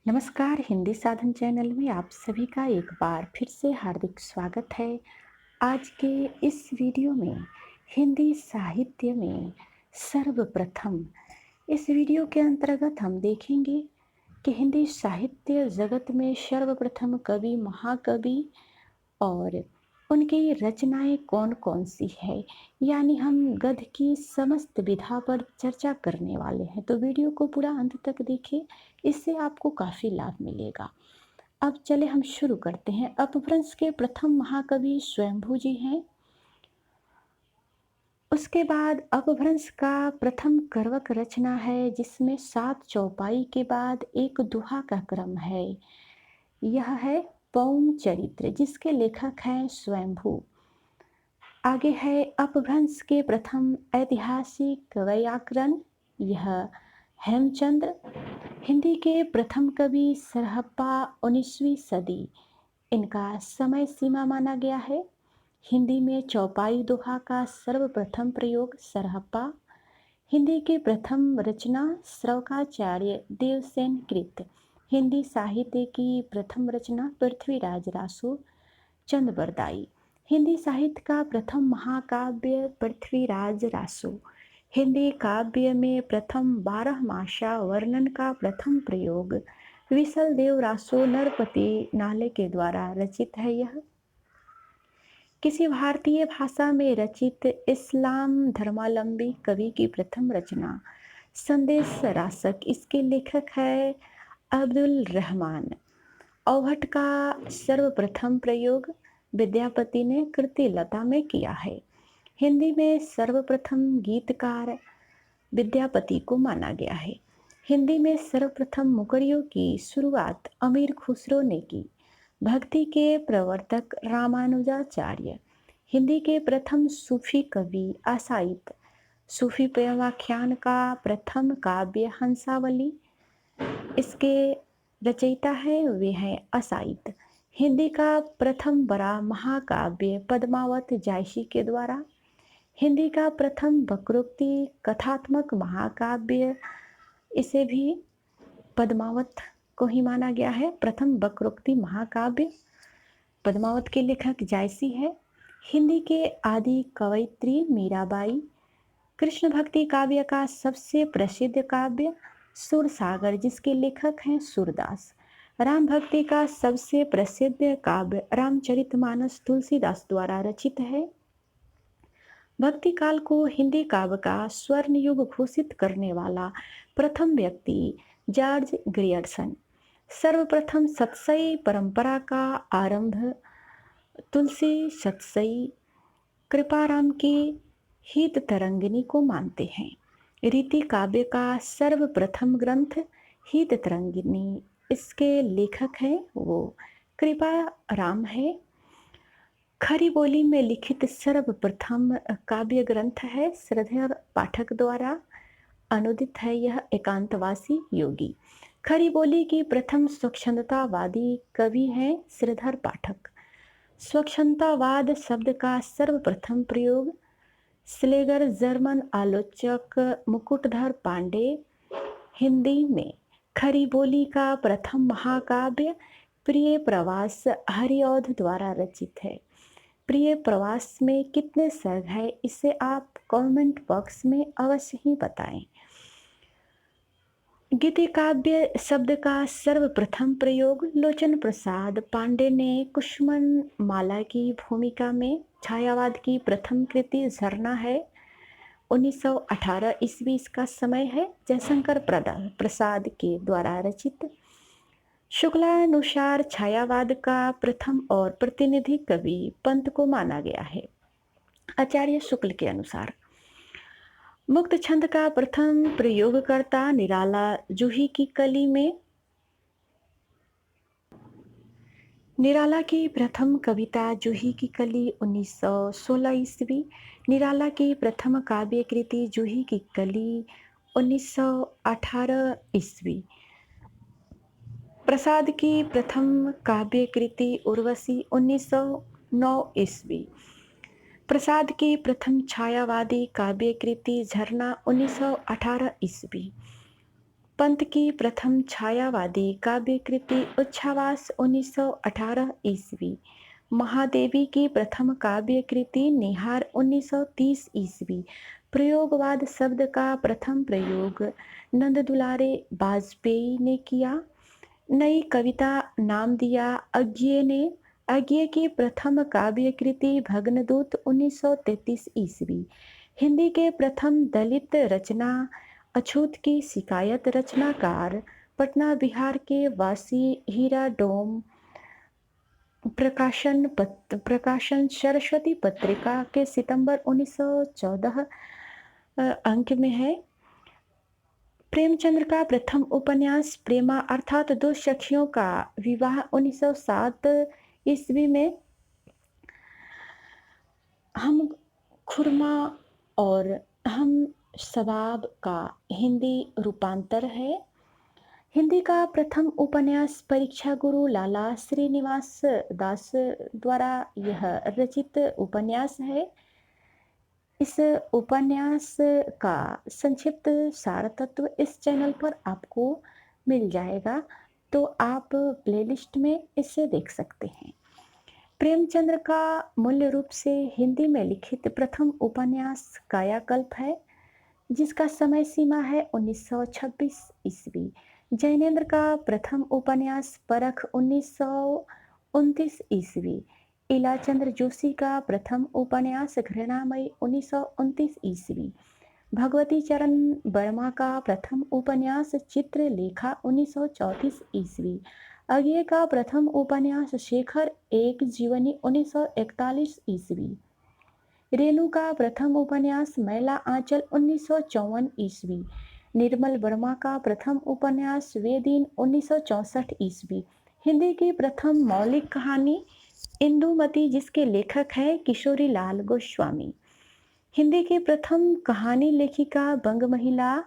नमस्कार। हिंदी साधन चैनल में आप सभी का एक बार फिर से हार्दिक स्वागत है। आज के इस वीडियो में हिंदी साहित्य में सर्वप्रथम, इस वीडियो के अंतर्गत हम देखेंगे कि हिंदी साहित्य जगत में सर्वप्रथम कवि, महाकवि और उनकी रचनाएं कौन कौन सी है। यानी हम गद्य की समस्त विधा पर चर्चा करने वाले हैं, तो वीडियो को पूरा अंत तक देखें, इससे आपको काफ़ी लाभ मिलेगा। अब चले हम शुरू करते हैं। अपभ्रंश के प्रथम महाकवि स्वयंभू जी हैं। उसके बाद अपभ्रंश का प्रथम करवक रचना है, जिसमें 7 चौपाई के बाद एक दोहा का क्रम है। यह है पौम चरित्र, जिसके लेखक हैं स्वयंभू। आगे है अपभ्रंश के प्रथम ऐतिहासिक व्याकरण, यह हेमचंद्र। हिंदी के प्रथम कवि सरहप्पा, 19वीं सदी इनका समय सीमा माना गया है। हिंदी में चौपाई दोहा का सर्वप्रथम प्रयोग सरहप्पा। हिंदी की प्रथम रचना श्रवकाचार्य देवसेन कृत। हिंदी साहित्य की प्रथम रचना पृथ्वीराज रासो चंदबरदाई। हिंदी साहित्य का प्रथम महाकाव्य पृथ्वीराज रासो। हिंदी काव्य में प्रथम 12 मासा वर्णन का प्रथम प्रयोग विसल देव रासो नरपति नाले के द्वारा रचित है। यह किसी भारतीय भाषा में रचित इस्लाम धर्मावलंबी कवि की प्रथम रचना संदेश रासक। इसके लेखक है अब्दुल रहमान। औभट का सर्वप्रथम प्रयोग विद्यापति ने कृति लता में किया है। हिंदी में सर्वप्रथम गीतकार विद्यापति को माना गया है। हिंदी में सर्वप्रथम मुकड़ियों की शुरुआत अमीर खुसरो ने की। भक्ति के प्रवर्तक रामानुजाचार्य। हिंदी के प्रथम सूफी कवि असाइद। सूफी प्रेमाख्यान का प्रथम काव्य हंसावली, इसके रचयिता है वे हैं असाइद। हिंदी का प्रथम बड़ा महाकाव्य पद्मावत जायसी के द्वारा। हिंदी का प्रथम वक्रोक्ति कथात्मक महाकाव्य, इसे भी पद्मावत को ही माना गया है। प्रथम वक्रोक्ति महाकाव्य पद्मावत के लेखक जायसी है। हिंदी के आदि कवयित्री मीराबाई। कृष्ण भक्ति काव्य का सबसे प्रसिद्ध काव्य सुरसागर, जिसके लेखक हैं सूरदास। राम भक्ति का सबसे प्रसिद्ध काव्य रामचरितमानस तुलसीदास द्वारा रचित है। भक्ति काल को हिंदी काव्य का स्वर्ण युग घोषित करने वाला प्रथम व्यक्ति जॉर्ज ग्रियर्सन। सर्वप्रथम सतसई परंपरा का आरंभ तुलसी सतसई कृपाराम की हित तरंगिनी को मानते हैं। रीति काव्य का सर्वप्रथम ग्रंथ हित तरंगिनी, इसके लेखक हैं वो कृपा राम है। खरी बोली में लिखित सर्वप्रथम काव्य ग्रंथ है श्रीधर पाठक द्वारा अनुदित है। यह एकांतवासी योगी। खरी बोली की प्रथम स्वच्छंदतावादी कवि हैं श्रीधर पाठक। स्वच्छंदतावाद शब्द का सर्वप्रथम प्रयोग स्लेगर जर्मन आलोचक मुकुटधर पांडे। हिंदी में खरी बोली का प्रथम महाकाव्य प्रिय प्रवास हरिऔध द्वारा रचित है। प्रिय प्रवास में कितने सर्ग है, इसे आप कमेंट बॉक्स में अवश्य ही बताएं। गीति काव्य शब्द का सर्वप्रथम प्रयोग लोचन प्रसाद पांडे ने कुसुमन माला की भूमिका में। छायावाद की प्रथम कृति झरना है, 1918 ईस्वी इसका समय है, जयशंकर प्रसाद के द्वारा रचित। शुक्लानुसार छायावाद का प्रथम और प्रतिनिधि कवि पंत को माना गया है। आचार्य शुक्ल के अनुसार मुक्त छंद का प्रथम प्रयोगकर्ता निराला जूही की कली में। निराला की प्रथम कविता जूही की कली 1916 ईस्वी। निराला की प्रथम काव्य कृति जूही की कली 1918 ईस्वी। प्रसाद की प्रथम काव्य कृति उर्वशी 1909 ईस्वी। प्रसाद की प्रथम छायावादी काव्य कृति झरना 1918 ईस्वी। पंत की प्रथम छायावादी काव्यकृति उच्छ्वास 1918 ईस्वी। महादेवी की प्रथम काव्यकृति निहार 1930 ईस्वी। प्रयोगवाद शब्द का प्रथम प्रयोग नंद दुलारे वाजपेयी ने किया। नई कविता नाम दिया अज्ञे ने। अज्ञे की प्रथम काव्यकृति भग्नदूत 1933 ईस्वी। हिंदी के प्रथम दलित रचना अछूत की शिकायत रचनाकार पटना बिहार के वासी हीरा डोम प्रकाशन सरस्वती पत्रिका के सितंबर 1914 अंक में है। प्रेमचंद्र का प्रथम उपन्यास प्रेमा अर्थात दो सखियों का विवाह 1907 ईस्वी में। हम खुरमा और हम शबाब का हिंदी रूपांतर है। हिंदी का प्रथम उपन्यास परीक्षा गुरु लाला श्रीनिवास दास द्वारा यह रचित उपन्यास है। इस उपन्यास का संक्षिप्त सार तत्व इस चैनल पर आपको मिल जाएगा, तो आप प्लेलिस्ट में इसे देख सकते हैं। प्रेमचंद्र का मूल रूप से हिंदी में लिखित प्रथम उपन्यास कायाकल्प है, जिसका समय सीमा है 1926 ईस्वी। जैनेन्द्र का प्रथम उपन्यास परख 1929 ईस्वी। इलाचंद्र जोशी का प्रथम उपन्यास घृणामयी 1929 ईस्वी। भगवती चरण वर्मा का प्रथम उपन्यास चित्रलेखा 1934 ईस्वी। अज्ञे का प्रथम उपन्यास शेखर एक जीवनी 1941 ईस्वी। रेणु का प्रथम उपन्यास मैला आंचल 1954 ईस्वी। निर्मल वर्मा का प्रथम उपन्यास वे दिन 1964 ईस्वी। हिंदी की प्रथम मौलिक कहानी इंदुमती, जिसके लेखक हैं किशोरी लाल गोस्वामी। हिंदी की प्रथम कहानी लेखिका बंग महिला,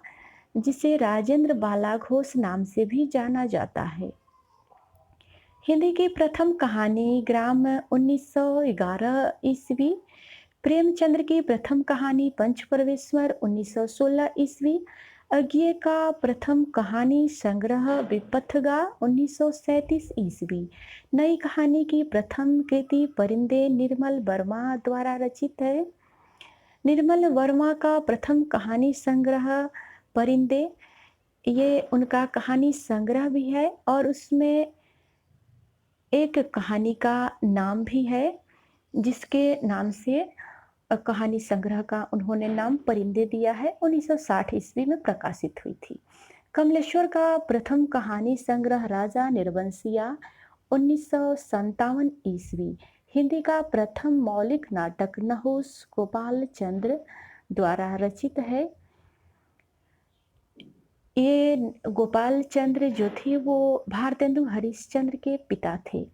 जिसे राजेंद्र बाला घोष नाम से भी जाना जाता है। हिंदी की प्रथम कहानी ग्राम 1911 ईस्वी। प्रेमचंद्र की प्रथम कहानी पंचपरमेश्वर 1916 ईस्वी। अज्ञे का प्रथम कहानी संग्रह विपथगा 1937 ईस्वी। नई कहानी की प्रथम कृति परिंदे निर्मल वर्मा द्वारा रचित है। निर्मल वर्मा का प्रथम कहानी संग्रह परिंदे, ये उनका कहानी संग्रह भी है और उसमें एक कहानी का नाम भी है, जिसके नाम से कहानी संग्रह का उन्होंने नाम परिंदे दिया है। 1960 ईस्वी में प्रकाशित हुई थी। कमलेश्वर का प्रथम कहानी संग्रह राजा निर्वंशिया 1957 ईस्वी। हिंदी का प्रथम मौलिक नाटक नहुस गोपाल चंद्र द्वारा रचित है। ये गोपाल चंद्र जो थे वो भारतेंदु हरिश्चंद्र के पिता थे।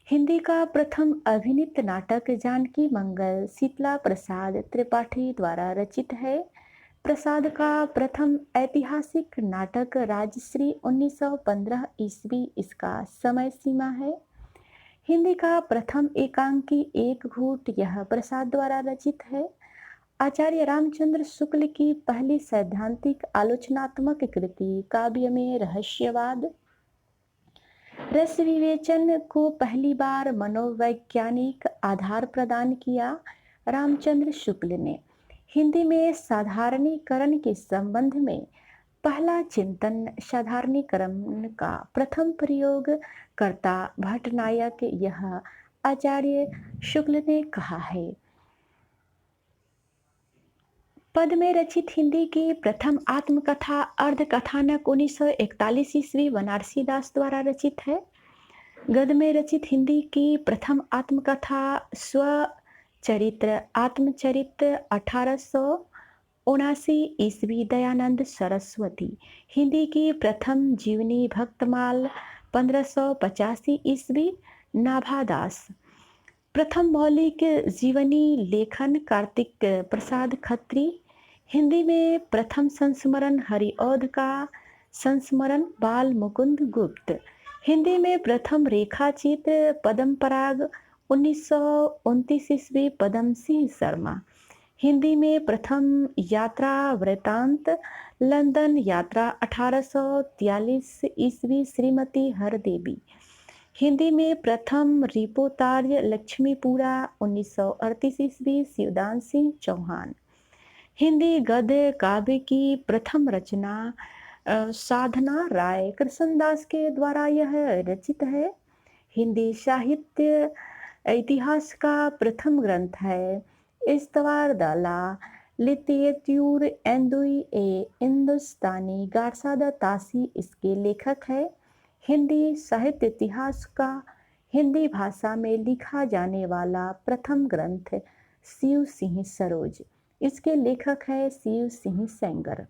हिंदी का प्रथम अभिनीत नाटक जानकी मंगल शीतला प्रसाद त्रिपाठी द्वारा रचित है। प्रसाद का प्रथम ऐतिहासिक नाटक राजश्री 1915 ईस्वी, इसका समय सीमा है। हिंदी का प्रथम एकांकी एक घूट, यह प्रसाद द्वारा रचित है। आचार्य रामचंद्र शुक्ल की पहली सैद्धांतिक आलोचनात्मक कृति काव्य में रहस्यवाद। रस विवेचन को पहली बार मनोवैज्ञानिक आधार प्रदान किया रामचंद्र शुक्ल ने। हिंदी में साधारणीकरण के संबंध में पहला चिंतन साधारणीकरण का प्रथम प्रयोग कर्ता भट्टनायक, यह आचार्य शुक्ल ने कहा है। पद में रचित हिंदी की प्रथम आत्मकथा अर्धकथानक 1941 ईस्वी बनारसी दास द्वारा रचित है। गद्य में रचित हिंदी की प्रथम आत्मकथा स्वचरित्र आत्मचरित्र 1879 ईस्वी दयानंद सरस्वती। हिंदी की प्रथम जीवनी भक्तमाल 1585 ईस्वी नाभादास। प्रथम मौलिक जीवनी लेखन कार्तिक प्रसाद खत्री। हिंदी में प्रथम संस्मरण हरिऔध का संस्मरण बाल मुकुंद गुप्त। हिंदी में प्रथम रेखाचित्र पद्म पराग 1929 ईस्वी पद्म सिंह शर्मा। हिंदी में प्रथम यात्रा वृत्तांत लंदन यात्रा 1843 ईस्वी श्रीमती हरदेवी। हिंदी में प्रथम रिपोर्टार्य लक्ष्मीपुरा 1938 ईस्वी शिवदान सिंह चौहान। हिंदी गद्य काव्य की प्रथम रचना साधना राय कृष्णदास के द्वारा यह रचित है। हिंदी साहित्य इतिहास का प्रथम ग्रंथ है इस्तवार दाला लितियतूर एंदुई ए हिंदुस्तानी गारसादा तासी इसके लेखक है। हिंदी साहित्य इतिहास का हिंदी भाषा में लिखा जाने वाला प्रथम ग्रंथ शिव सिंह सरोज, इसके लेखक है शिव सिंह सेंगर।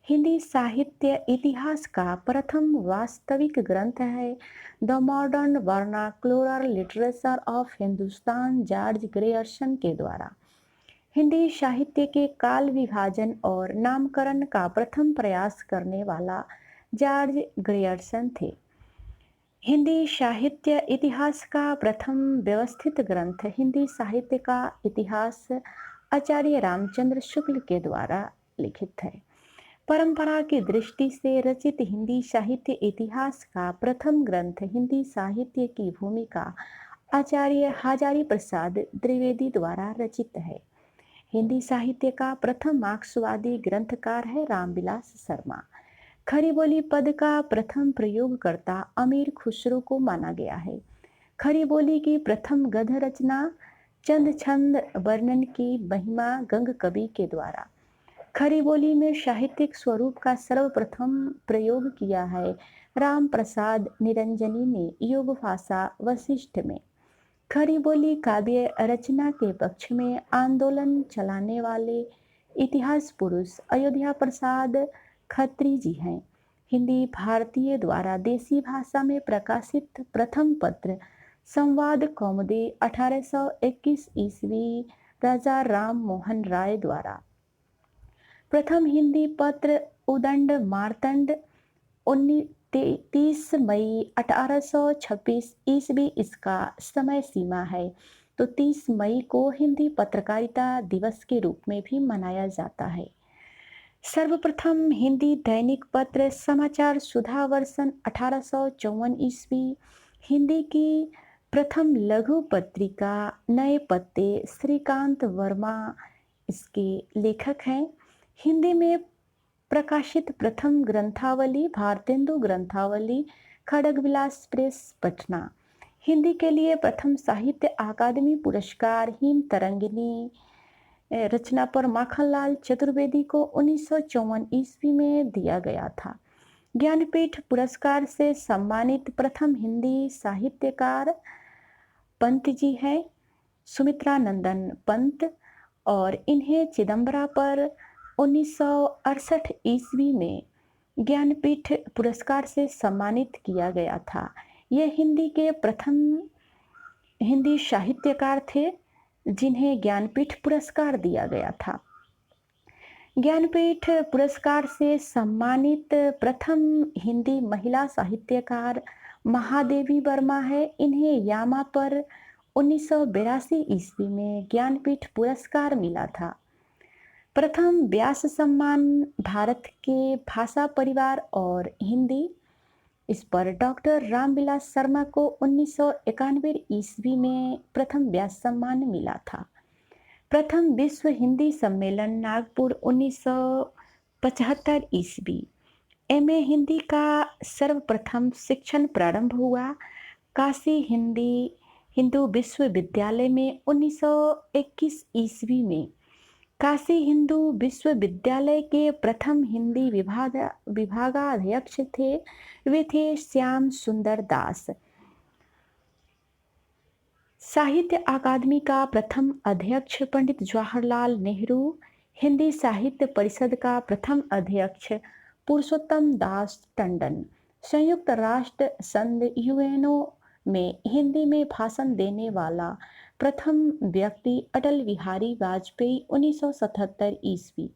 हिंदी साहित्य इतिहास का प्रथम वास्तविक ग्रंथ है the modern vernacular literature of Hindustan George Grierson के द्वारा। हिंदी साहित्य के काल विभाजन और नामकरण का प्रथम प्रयास करने वाला जॉर्ज ग्रेयर्सन थे। हिंदी साहित्य इतिहास का प्रथम व्यवस्थित ग्रंथ हिंदी साहित्य का इतिहास आचार्य रामचंद्र शुक्ल के द्वारा लिखित है। परंपरा की दृष्टि से रचित हिंदी साहित्य इतिहास का प्रथम ग्रंथ हिंदी साहित्य की भूमिका आचार्य हजारी प्रसाद द्विवेदी द्वारा रचित है। हिंदी साहित्य का प्रथम मार्क्सवादी ग्रंथकार है रामविलास शर्मा। खरी बोली पद का प्रथम प्रयोगकर्ता अमीर खुसरो को माना गया है। खरी बोली की प्रथम गद्य रचना चंद छंद वर्णन की महिमा गंग कवि के द्वारा। खरी बोली में साहित्यिक स्वरूप का सर्वप्रथम प्रयोग किया है राम प्रसाद निरंजनी ने योग भाषा वशिष्ठ में। खरी बोली काव्य रचना के पक्ष में आंदोलन चलाने वाले इतिहास पुरुष अयोध्या प्रसाद खत्री जी हैं। हिंदी भारतीय द्वारा देसी भाषा में प्रकाशित प्रथम पत्र संवाद कौमुदी 1821 ईस्वी राजा राम मोहन राय द्वारा। प्रथम हिंदी पत्र उदंड मार्तंड 30 मई 1826 ईस्वी इसका समय सीमा है, तो 30 मई को हिंदी पत्रकारिता दिवस के रूप में भी मनाया जाता है। सर्वप्रथम हिंदी दैनिक पत्र समाचार सुधा वर्षन 1854 ईस्वी। हिंदी की प्रथम लघु पत्रिका नए पत्ते श्रीकांत वर्मा इसके लेखक हैं। हिंदी में प्रकाशित प्रथम ग्रंथावली भारतेंदु ग्रंथावली खड़गविलास प्रेस पटना। हिंदी के लिए प्रथम साहित्य अकादमी पुरस्कार हिम तरंगिनी रचना पर माखनलाल चतुर्वेदी को 1954 ईस्वी में दिया गया था। ज्ञानपीठ पुरस्कार से सम्मानित प्रथम हिंदी साहित्यकार पंत जी हैं, सुमित्रा नंदन पंत, और इन्हें चिदम्बरा पर 1968 ईस्वी में ज्ञानपीठ पुरस्कार से सम्मानित किया गया था। ये हिंदी के प्रथम हिंदी साहित्यकार थे जिन्हें ज्ञानपीठ पुरस्कार दिया गया था। ज्ञानपीठ पुरस्कार से सम्मानित प्रथम हिंदी महिला साहित्यकार महादेवी वर्मा है। इन्हें यामा पर 1982 ईस्वी में ज्ञानपीठ पुरस्कार मिला था। प्रथम व्यास सम्मान भारत के भाषा परिवार और हिंदी, इस पर डॉक्टर रामविलास शर्मा को 1991 ईस्वी में प्रथम व्यास सम्मान मिला था। प्रथम विश्व हिंदी सम्मेलन नागपुर 1975 ईस्वी। एमए हिंदी का सर्वप्रथम शिक्षण प्रारंभ हुआ काशी हिंदू विश्वविद्यालय में 1921 ईस्वी में। काशी हिंदू विश्वविद्यालय के प्रथम हिंदी विभागाध्यक्ष थे, वे थे श्याम सुंदर दास। साहित्य अकादमी का प्रथम अध्यक्ष पंडित जवाहरलाल नेहरू। हिंदी साहित्य परिषद का प्रथम अध्यक्ष पुरुषोत्तम दास टंडन। संयुक्त राष्ट्र संघ यूएनओ में हिंदी में भाषण देने वाला प्रथम व्यक्ति अटल बिहारी वाजपेयी 1977 ईस्वी।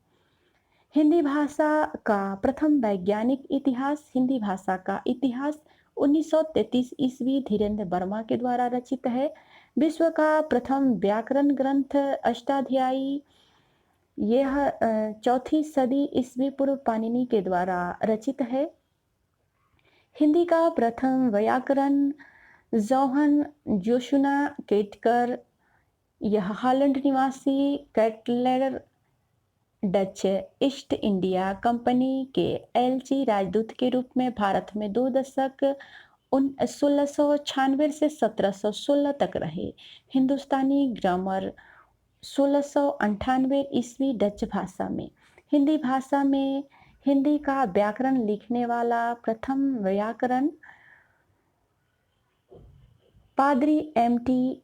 हिंदी भाषा का प्रथम वैज्ञानिक इतिहास हिंदी भाषा का इतिहास 1933 ईस्वी धीरेन्द्र वर्मा के द्वारा रचित है। विश्व का प्रथम व्याकरण ग्रंथ अष्टाध्यायी, यह 4वीं सदी ईस्वी पूर्व पाणिनि के द्वारा रचित है। हिंदी का प्रथम व्याकरण जोहन जोशुना केटकर, यह हॉलैंड निवासी कैटलर डच ईस्ट इंडिया कंपनी के एलची राजदूत के रूप में भारत में 2 दशक 1696 से 1716 तक रहे। हिंदुस्तानी ग्रामर 1698 ईस्वी डच भाषा में। हिंदी भाषा में हिंदी का व्याकरण लिखने वाला प्रथम व्याकरण पादरी एम.टी.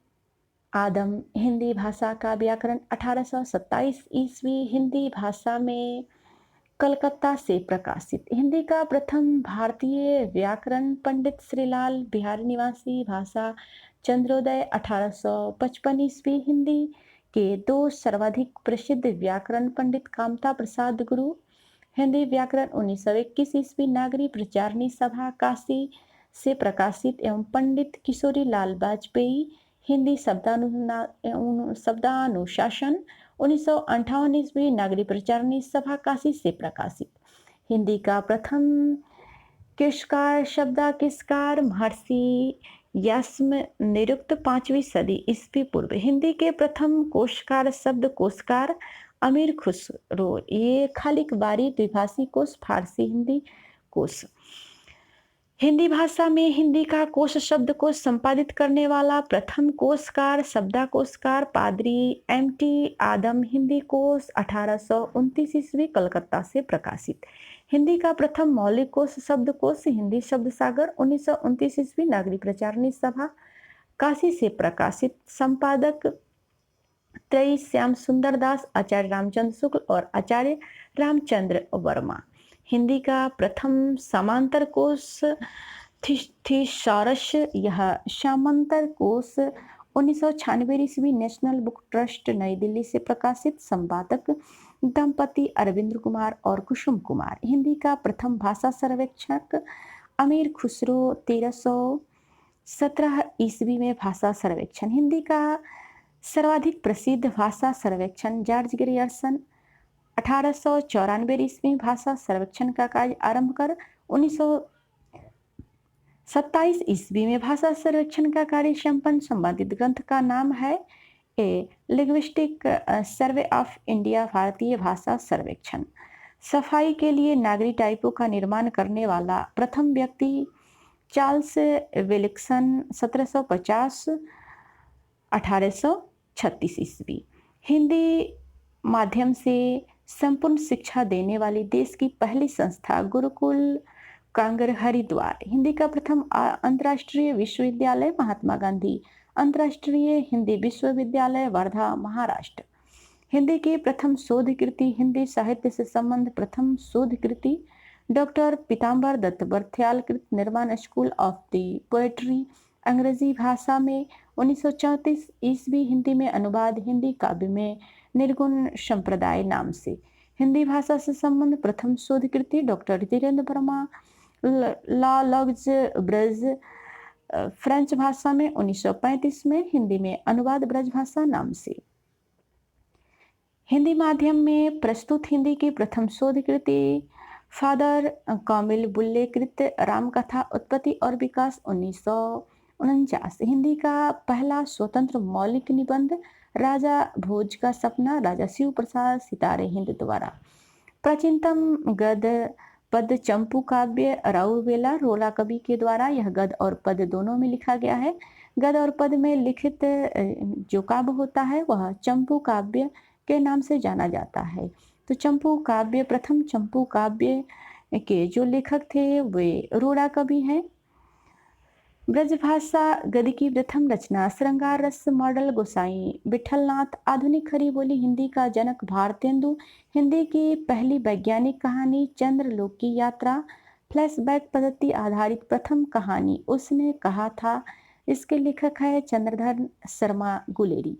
आदम। हिंदी भाषा का व्याकरण 1827 ईस्वी हिंदी भाषा में कलकत्ता से प्रकाशित। हिंदी का प्रथम भारतीय व्याकरण पंडित श्रीलाल बिहारी निवासी भाषा चंद्रोदय 1855 ईस्वी। हिंदी के 2 सर्वाधिक प्रसिद्ध व्याकरण पंडित कामता प्रसाद गुरु। हिंदी व्याकरण 1921 ईस्वी नागरी प्रचारणी सभा काशी से प्रकाशित एवं पंडित किशोरी लाल वाजपेयी। हिंदी शब्दानुशासन 1958 ईस्वी नागरी प्रचारणी सभा काशी से प्रकाशित। हिंदी का प्रथम किसकार शब्दाकिस्कार महर्षि यास्म निरुक्त 5वीं सदी ईस्वी पूर्व। हिंदी के प्रथम कोशकार शब्द कोशकार अमीर खुसरो, ये खालिक बारी द्विभाषी कोश फारसी हिंदी कोश। हिंदी भाषा में हिंदी का कोश शब्द को संपादित करने वाला प्रथम कोशकार शब्दाकोशकार पादरी एम.टी. आदम। हिंदी कोश 1829 ईस्वी कलकत्ता से प्रकाशित। हिंदी का प्रथम मौलिक कोश शब्दकोश हिंदी शब्द सागर 1929 ईस्वी नागरी प्रचारणी सभा काशी से प्रकाशित। संपादक त्रयी श्याम सुंदर दास, आचार्य रामचंद्र शुक्ल और आचार्य रामचंद्र वर्मा। हिंदी का प्रथम समांतर कोश थिसारस, यह समांतर कोश 1996 ईस्वी नेशनल बुक ट्रस्ट नई दिल्ली से प्रकाशित। संपादक दंपति अरविंद कुमार और कुसुम कुमार। हिंदी का प्रथम भाषा सर्वेक्षक अमीर खुसरो 1317 ईस्वी में भाषा सर्वेक्षण। हिंदी का सर्वाधिक प्रसिद्ध भाषा सर्वेक्षण जॉर्ज ग्रियर्सन 1894 ईस्वी में भाषा सर्वेक्षण का कार्य आरंभ कर 1927 ईस्वी में भाषा सर्वेक्षण का कार्य संपन्न। संबंधित ग्रंथ का नाम है ए लिंग्विस्टिक सर्वे ऑफ इंडिया, भारतीय भाषा सर्वेक्षण। सफाई के लिए नागरी टाइपों का निर्माण करने वाला प्रथम व्यक्ति चार्ल्स विल्सन 1750 1836 ईस्वी। हिंदी माध्यम से संपूर्ण शिक्षा देने वाली देश की पहली संस्था गुरुकुल कांगर हरिद्वार। हिंदी का प्रथम अंतर्राष्ट्रीय विश्वविद्यालय महात्मा गांधी अंतर्राष्ट्रीय हिंदी विश्वविद्यालय वर्धा महाराष्ट्र। हिंदी की प्रथम शोध कृति हिंदी साहित्य से संबंध प्रथम शोध कृति डॉक्टर पीताम्बर दत्त बर्थियाल कृत निर्माण स्कूल ऑफ द पोएट्री अंग्रेजी भाषा में 1934 ईस्वी। हिंदी में अनुवाद हिंदी काव्य में निर्गुण संप्रदाय नाम से। हिंदी भाषा से संबंध प्रथम शोध कृति डॉक्टर धीरेन्द्र वर्मा ला लग्ज ब्रज फ्रेंच भाषा में 1935 में। हिंदी में अनुवाद ब्रज भाषा नाम से। हिंदी माध्यम में प्रस्तुत हिंदी की प्रथम शोध कृति फादर कामिल बुल्ले कृत रामकथा उत्पत्ति और विकास 1949। हिंदी का पहला स्वतंत्र मौलिक निबंध राजा भोज का सपना राजा शिव प्रसाद सितारे हिंद द्वारा। प्राचीनतम गद पद चंपू काव्य राउरवेला रोला कवि के द्वारा। यह गद और पद दोनों में लिखा गया है। गद और पद में लिखित जो काव्य होता है वह चंपू काव्य के नाम से जाना जाता है। तो चंपू काव्य, प्रथम चंपू काव्य के जो लेखक थे वे रोड़ा कवि हैं। ब्रजभाषा गद्य की प्रथम रचना श्रृंगार रस मॉडल गोसाई विठलनाथ। आधुनिक खरी बोली हिंदी का जनक भारतेंदु। हिंदी की पहली वैज्ञानिक कहानी चंद्रलोक की यात्रा। फ्लैशबैक पद्धति आधारित प्रथम कहानी उसने कहा था, इसके लेखक है चंद्रधर शर्मा गुलेरी।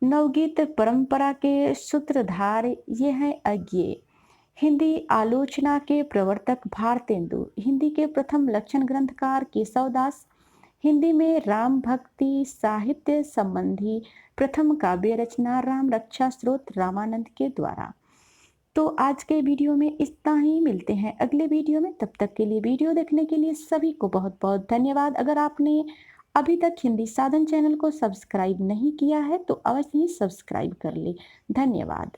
नवगीत परंपरा के सूत्रधार ये हैं अज्ञेय। हिंदी आलोचना के प्रवर्तक भारतेंदु। हिंदी के प्रथम लक्षण ग्रंथकार केशवदास। हिंदी में राम भक्ति साहित्य संबंधी प्रथम काव्य रचना राम रक्षा स्तोत्र रामानंद के द्वारा। तो आज के वीडियो में इतना ही, मिलते हैं अगले वीडियो में। तब तक के लिए वीडियो देखने के लिए सभी को बहुत बहुत धन्यवाद। अगर आपने अभी तक हिंदी साधन चैनल को सब्सक्राइब नहीं किया है तो अवश्य ही सब्सक्राइब कर ले। धन्यवाद।